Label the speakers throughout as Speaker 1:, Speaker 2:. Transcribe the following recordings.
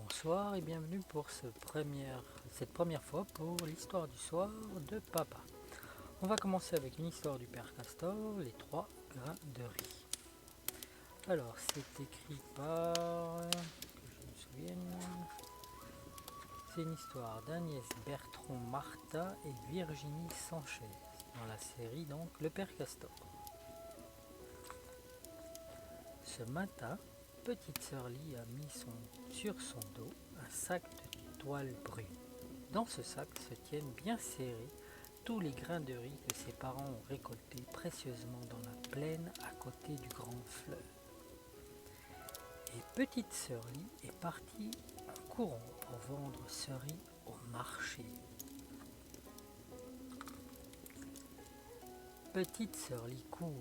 Speaker 1: Bonsoir et bienvenue pour cette première fois pour l'histoire du soir de papa. On va commencer avec une histoire du père Castor, les 3 grains de riz. Alors c'est écrit par, que je me souvienne, c'est une histoire d'Agnès Bertrand Martha et Virginie Sanchez dans la série donc Le père Castor. Ce matin, petite sœur Lie a mis sur son dos un sac de toile brune. Dans ce sac se tiennent bien serrés tous les grains de riz que ses parents ont récoltés précieusement dans la plaine à côté du grand fleuve. Et petite sœur Lie est partie en courant pour vendre ce riz au marché. Petite sœur Lie court,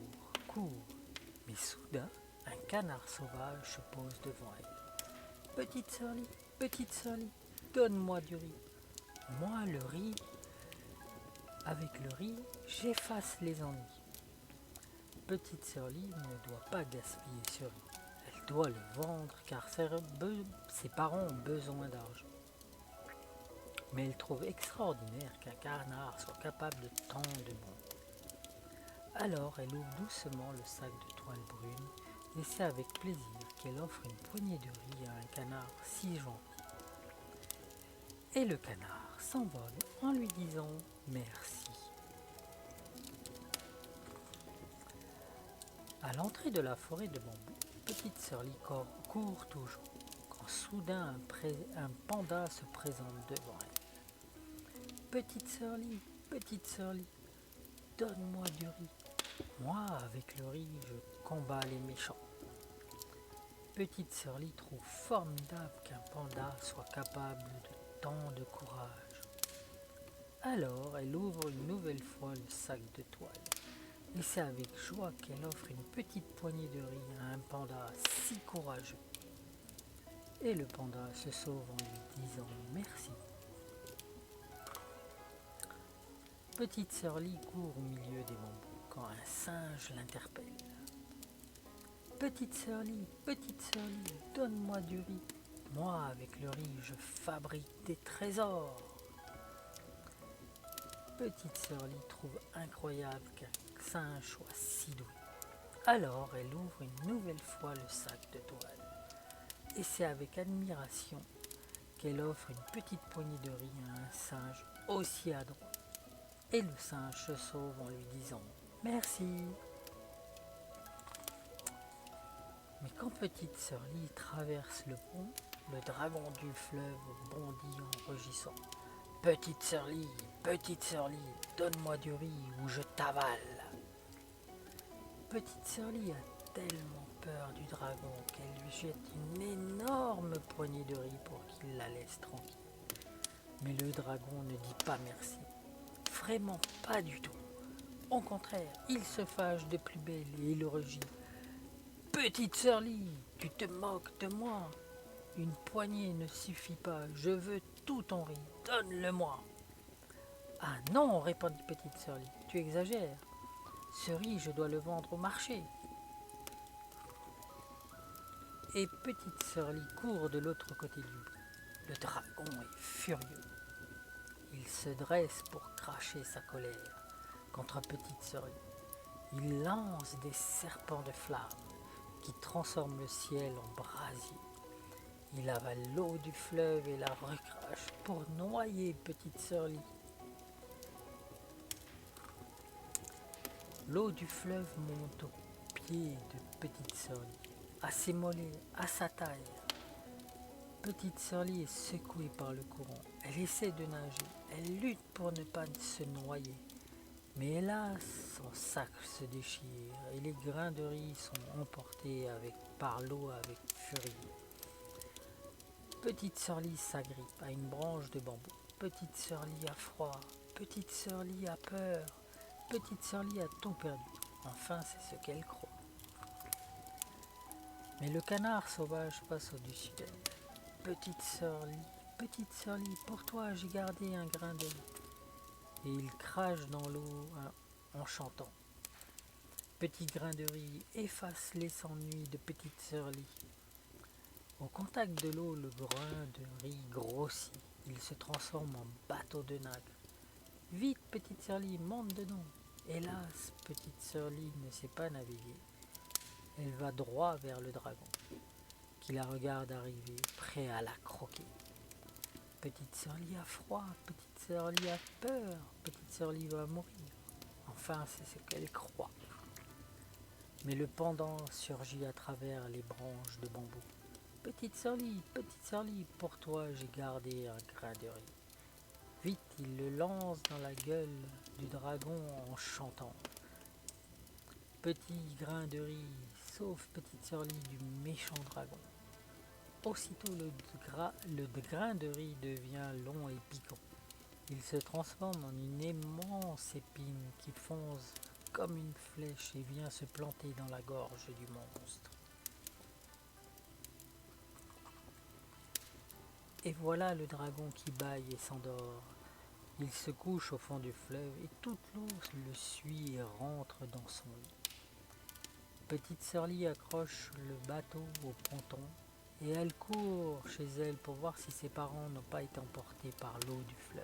Speaker 1: mais soudain, un canard sauvage se pose devant elle. Petite sœur Lie, donne-moi du riz. Moi, avec le riz, j'efface les ennuis. Petite sœur Lie ne doit pas gaspiller ce riz. Elle doit le vendre car ses parents ont besoin d'argent. Mais elle trouve extraordinaire qu'un canard soit capable de tant de bon. Alors elle ouvre doucement le sac de toile brune et c'est avec plaisir qu'elle offre une poignée de riz à un canard si gentil. Et le canard s'envole en lui disant merci. À l'entrée de la forêt de bambou, petite sœur Lie court toujours, quand soudain un panda se présente devant elle. Petite sœur Lie, donne-moi du riz. Moi, avec le riz, je combats les méchants. Petite sœur Lie trouve formidable qu'un panda soit capable de tant de courage. Alors, elle ouvre une nouvelle fois le sac de toile. Et c'est avec joie qu'elle offre une petite poignée de riz à un panda si courageux. Et le panda se sauve en lui disant merci. Petite sœur Lie court au milieu des bambous quand un singe l'interpelle. Petite sœur Lie, donne-moi du riz. Moi, avec le riz, je fabrique des trésors. Petite sœur Lie trouve incroyable qu'un singe soit si doué. Alors elle ouvre une nouvelle fois le sac de toile. Et c'est avec admiration qu'elle offre une petite poignée de riz à un singe aussi adroit. Et le singe se sauve en lui disant merci. Mais quand petite sœur Lie traverse le pont, le dragon du fleuve bondit en rugissant. Petite sœur Lie, donne-moi du riz ou je t'avale. Petite sœur Lie a tellement peur du dragon qu'elle lui jette une énorme poignée de riz pour qu'il la laisse tranquille. Mais le dragon ne dit pas merci. Vraiment pas du tout. Au contraire, il se fâche de plus belle et il rugit. Petite sœur Lie, tu te moques de moi. Une poignée ne suffit pas, je veux tout ton riz, donne-le-moi. Ah non, répondit petite sœur Lie, tu exagères. Ce riz, je dois le vendre au marché. Et petite sœur Lie court de l'autre côté du bout. Le dragon est furieux. Il se dresse pour cracher sa colère contre petite sœur Lie. Il lance des serpents de flammes qui transforment le ciel en brasier. Il avale l'eau du fleuve et la recrache pour noyer petite sœur Lie. L'eau du fleuve monte aux pieds de petite sœur Lie, à ses mollets, à sa taille. Petite sœur Lie est secouée par le courant. Elle essaie de nager. Elle lutte pour ne pas se noyer. Mais hélas, son sac se déchire et les grains de riz sont emportés par l'eau avec furie. Petite sœur Lie s'agrippe à une branche de bambou. Petite sœur Lie a froid. Petite sœur Lie a peur. Petite sœur Lie a tout perdu. Enfin, c'est ce qu'elle croit. Mais le canard sauvage passe au-dessus d'elle. Petite sœur Lie, pour toi j'ai gardé un grain de riz. Et il crache dans l'eau en chantant. Petit grain de riz efface les ennuis de petite sœur Lie. Au contact de l'eau, le grain de riz grossit. Il se transforme en bateau de nacre. Vite, petite Sirly, monte dedans. Hélas, petite Sirly ne sait pas naviguer. Elle va droit vers le dragon, qui la regarde arriver, prêt à la croquer. Petite Sirly a froid, petite Sirly a peur, petite Sirly va mourir. Enfin, c'est ce qu'elle croit. Mais le pendant surgit à travers les branches de bambou. Petite Sirly, pour toi j'ai gardé un grain de riz. Vite, il le lance dans la gueule du dragon en chantant. Petit grain de riz, sauve petite Sirly du méchant dragon. Aussitôt le grain de riz devient long et piquant. Il se transforme en une immense épine qui fonce comme une flèche et vient se planter dans la gorge du monstre. Et voilà le dragon qui bâille et s'endort. Il se couche au fond du fleuve et toute l'eau le suit et rentre dans son lit. Petite Sirly accroche le bateau au ponton et elle court chez elle pour voir si ses parents n'ont pas été emportés par l'eau du fleuve.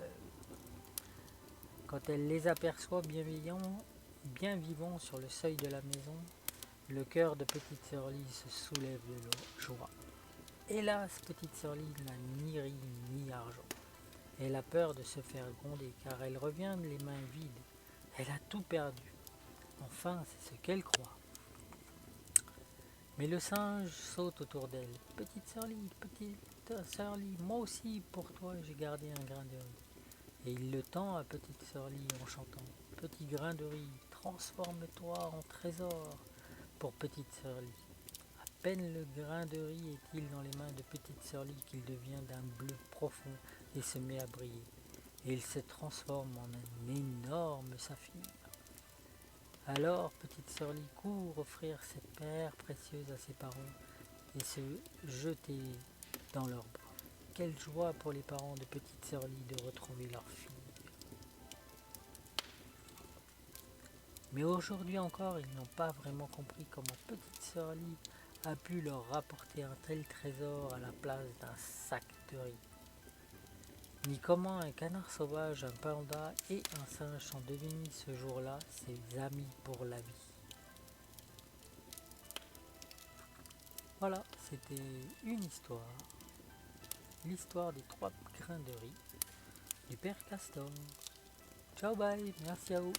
Speaker 1: Quand elle les aperçoit bien vivants sur le seuil de la maison, le cœur de petite Sirly se soulève de joie. Hélas, petite Sirly n'a ni riz ni argent. Elle a peur de se faire gronder car elle revient les mains vides. Elle a tout perdu. Enfin, c'est ce qu'elle croit. Mais le singe saute autour d'elle. Petite Sirly, moi aussi pour toi j'ai gardé un grain de riz. Et il le tend à petite Sirly en chantant. Petit grain de riz, transforme-toi en trésor pour petite Sirly. À peine le grain de riz est-il dans les mains de petite Sirly qu'il devient d'un bleu profond et se met à briller. Et il se transforme en un énorme saphir. Alors petite Sirly court offrir cette perle précieuse à ses parents et se jeter dans leurs bras. Quelle joie pour les parents de petite Sirly de retrouver leur fille. Mais aujourd'hui encore, ils n'ont pas vraiment compris comment petite Sirly a pu leur rapporter un tel trésor à la place d'un sac de riz. Ni comment un canard sauvage, un panda et un singe sont devenus ce jour-là ses amis pour la vie. Voilà, c'était une histoire. L'histoire des 3 grains de riz du père Castor. Ciao bye, merci à vous.